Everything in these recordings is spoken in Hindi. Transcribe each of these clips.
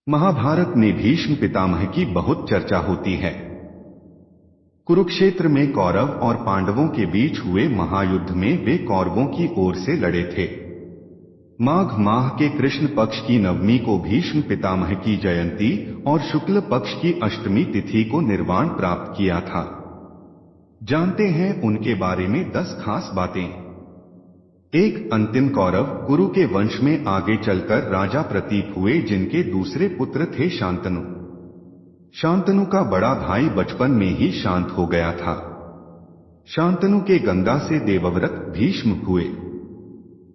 महाभारत में भीष्म पितामह की बहुत चर्चा होती है। कुरुक्षेत्र में कौरव और पांडवों के बीच हुए महायुद्ध में वे कौरवों की ओर से लड़े थे। माघ माह के कृष्ण पक्ष की नवमी को भीष्म पितामह की जयंती और शुक्ल पक्ष की अष्टमी तिथि को निर्वाण प्राप्त किया था। जानते हैं उनके बारे में 10 खास बातें। एक, अंतिम कौरव कुरु के वंश में आगे चलकर राजा प्रतीप हुए, जिनके दूसरे पुत्र थे शांतनु। शांतनु का बड़ा भाई बचपन में ही शांत हो गया था। शांतनु के गंगा से देवव्रत भीष्म हुए।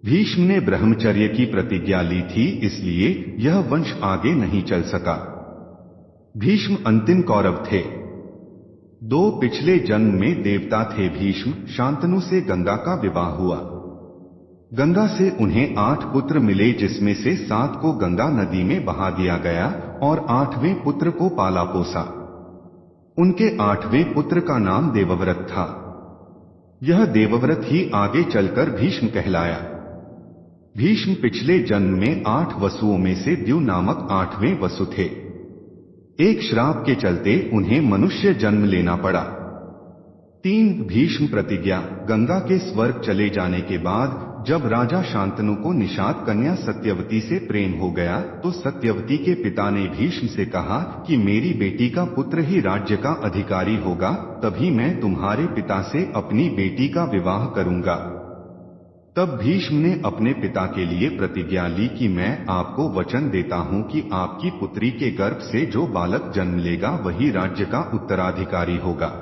भीष्म ने ब्रह्मचर्य की प्रतिज्ञा ली थी, इसलिए यह वंश आगे नहीं चल सका। भीष्म अंतिम कौरव थे। 2, पिछले जन्म में देवता थे भीष्म। शांतनु से गंगा का विवाह हुआ। गंगा से उन्हें 8 पुत्र मिले, जिसमें से 7 को गंगा नदी में बहा दिया गया और 8वें पुत्र को पाला पोसा। उनके 8वें पुत्र का नाम देवव्रत था। यह देवव्रत ही आगे चलकर भीष्म कहलाया। भीष्म पिछले जन्म में 8 वसुओं में से द्यू नामक 8वें वसु थे। एक श्राप के चलते उन्हें मनुष्य जन्म लेना पड़ा। 3, भीष्म प्रतिज्ञा। गंगा के स्वर्ग चले जाने के बाद जब राजा शांतनु को निषाद कन्या सत्यवती से प्रेम हो गया, तो सत्यवती के पिता ने भीष्म से कहा कि मेरी बेटी का पुत्र ही राज्य का अधिकारी होगा, तभी मैं तुम्हारे पिता से अपनी बेटी का विवाह करूंगा। तब भीष्म ने अपने पिता के लिए प्रतिज्ञा ली कि मैं आपको वचन देता हूं कि आपकी पुत्री के गर्भ से जो बालक जन्म लेगा वही राज्य का उत्तराधिकारी होगा।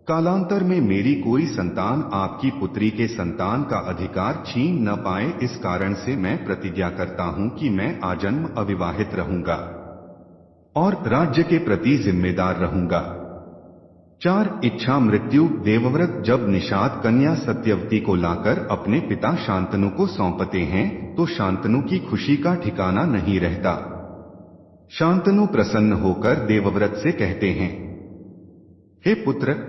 कालांतर में मेरी कोई संतान आपकी पुत्री के संतान का अधिकार छीन न पाए, इस कारण से मैं प्रतिज्ञा करता हूं कि मैं आजन्म अविवाहित रहूंगा और राज्य के प्रति जिम्मेदार रहूंगा। 4, इच्छा मृत्यु। देवव्रत जब निषाद कन्या सत्यवती को लाकर अपने पिता शांतनु को सौंपते हैं, तो शांतनु की खुशी का ठिकाना नहीं रहता। शांतनु प्रसन्न होकर देवव्रत से कहते हैं, हे पुत्र,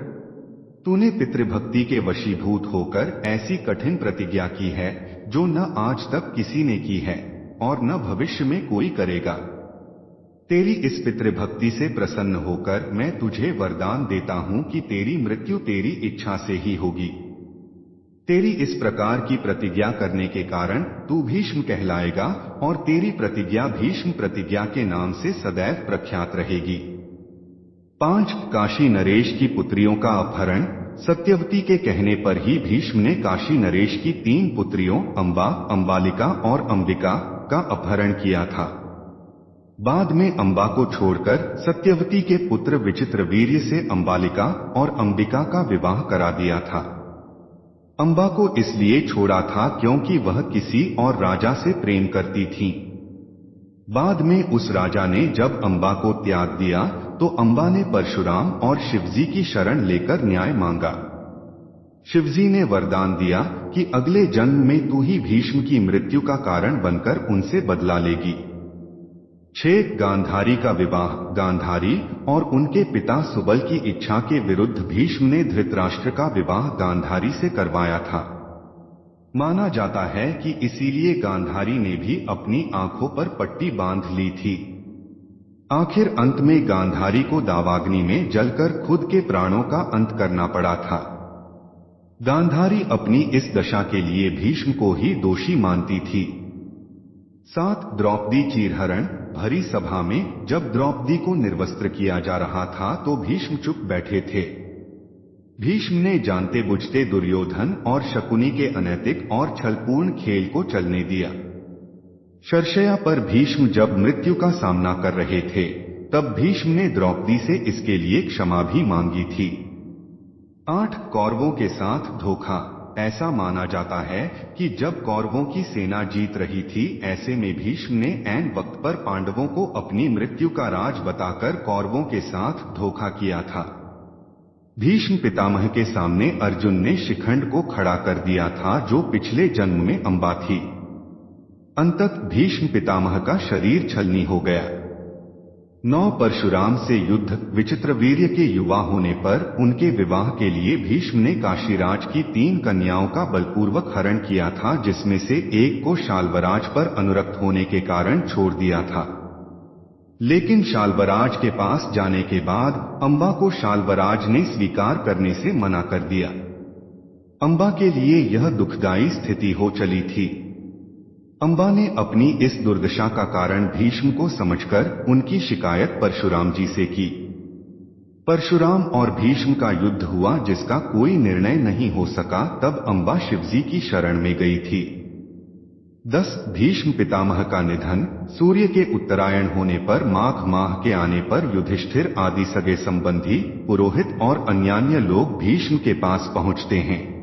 तूने पितृभक्ति के वशीभूत होकर ऐसी कठिन प्रतिज्ञा की है जो न आज तक किसी ने की है और न भविष्य में कोई करेगा। तेरी इस पितृभक्ति से प्रसन्न होकर मैं तुझे वरदान देता हूं कि तेरी मृत्यु तेरी इच्छा से ही होगी। तेरी इस प्रकार की प्रतिज्ञा करने के कारण तू भीष्म कहलाएगा और तेरी प्रतिज्ञा भीष्म प्रतिज्ञा के नाम से सदैव प्रख्यात रहेगी। 5, काशी नरेश की पुत्रियों का अपहरण। सत्यवती के कहने पर ही भीष्म ने काशी नरेश की 3 पुत्रियों अंबा, अंबालिका और अंबिका का अपहरण किया था। बाद में अंबा को छोड़कर सत्यवती के पुत्र विचित्रवीर्य से अंबालिका और अंबिका का विवाह करा दिया था। अंबा को इसलिए छोड़ा था क्योंकि वह किसी और राजा से प्रेम करती थी। बाद में उस राजा ने जब अंबा को त्याग दिया, तो अंबा ने परशुराम और शिवजी की शरण लेकर न्याय मांगा। शिवजी ने वरदान दिया कि अगले जन्म में तू ही भीष्म की मृत्यु का कारण बनकर उनसे बदला लेगी। 6, गांधारी का विवाह। गांधारी और उनके पिता सुबल की इच्छा के विरुद्ध भीष्म ने धृतराष्ट्र का विवाह गांधारी से करवाया था। माना जाता है कि इसीलिए गांधारी ने भी अपनी आंखों पर पट्टी बांध ली थी। आखिर अंत में गांधारी को दावाग्नि में जलकर खुद के प्राणों का अंत करना पड़ा था। गांधारी अपनी इस दशा के लिए भीष्म को ही दोषी मानती थी। 7, द्रौपदी चीरहरण। भरी सभा में जब द्रौपदी को निर्वस्त्र किया जा रहा था, तो भीष्म चुप बैठे थे। भीष्म ने जानते बुझते दुर्योधन और शकुनी के अनैतिक और छलपूर्ण खेल को चलने दिया। शर्षया पर भीष्म जब मृत्यु का सामना कर रहे थे, तब भीष्म ने द्रौपदी से इसके लिए क्षमा भी मांगी थी। 8, कौरवों के साथ धोखा। ऐसा माना जाता है कि जब कौरवों की सेना जीत रही थी, ऐसे में भीष्म ने ऐन वक्त पर पांडवों को अपनी मृत्यु का राज बताकर कौरवों के साथ धोखा किया था। भीष्म पितामह के सामने अर्जुन ने शिखंड को खड़ा कर दिया था, जो पिछले जन्म में अंबा थी। अंततः भीष्म पितामह का शरीर छलनी हो गया। 9, परशुराम से युद्ध। विचित्रवीर्य के युवा होने पर उनके विवाह के लिए भीष्म ने काशीराज की 3 कन्याओं का बलपूर्वक हरण किया था, जिसमें से एक को शाल्वराज पर अनुरक्त होने के कारण छोड़ दिया था। लेकिन शाल्वराज के पास जाने के बाद अंबा को शाल्वराज ने स्वीकार करने से मना कर दिया। अंबा के लिए यह दुखदायी स्थिति हो चली थी। अंबा ने अपनी इस दुर्दशा का कारण भीष्म को समझकर उनकी शिकायत परशुराम जी से की। परशुराम और भीष्म का युद्ध हुआ जिसका कोई निर्णय नहीं हो सका। तब अंबा शिवजी की शरण में गई थी। 10 भीष्म पितामह का निधन। सूर्य के उत्तरायण होने पर माघ माह के आने पर युधिष्ठिर आदि सगे संबंधी, पुरोहित और अन्यान्य लोग भीष्म के पास पहुंचते हैं।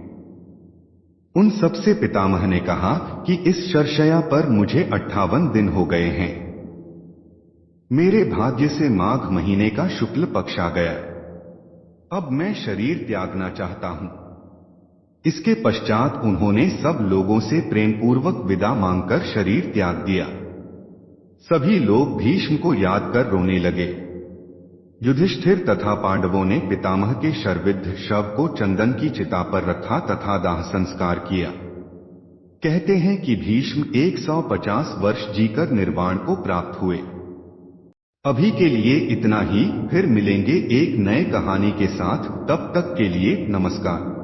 उन सबसे पितामह ने कहा कि इस शरशया पर मुझे 58 दिन हो गए हैं। मेरे भाग्य से माघ महीने का शुक्ल पक्ष आ गया। अब मैं शरीर त्यागना चाहता हूं। इसके पश्चात उन्होंने सब लोगों से प्रेमपूर्वक विदा मांगकर शरीर त्याग दिया। सभी लोग भीष्म को याद कर रोने लगे। युधिष्ठिर तथा पांडवों ने पितामह के शरविद्ध शव को चंदन की चिता पर रखा तथा दाह संस्कार किया। कहते हैं कि भीष्म 150 वर्ष जीकर निर्वाण को प्राप्त हुए। अभी के लिए इतना ही, फिर मिलेंगे एक नए कहानी के साथ। तब तक के लिए नमस्कार।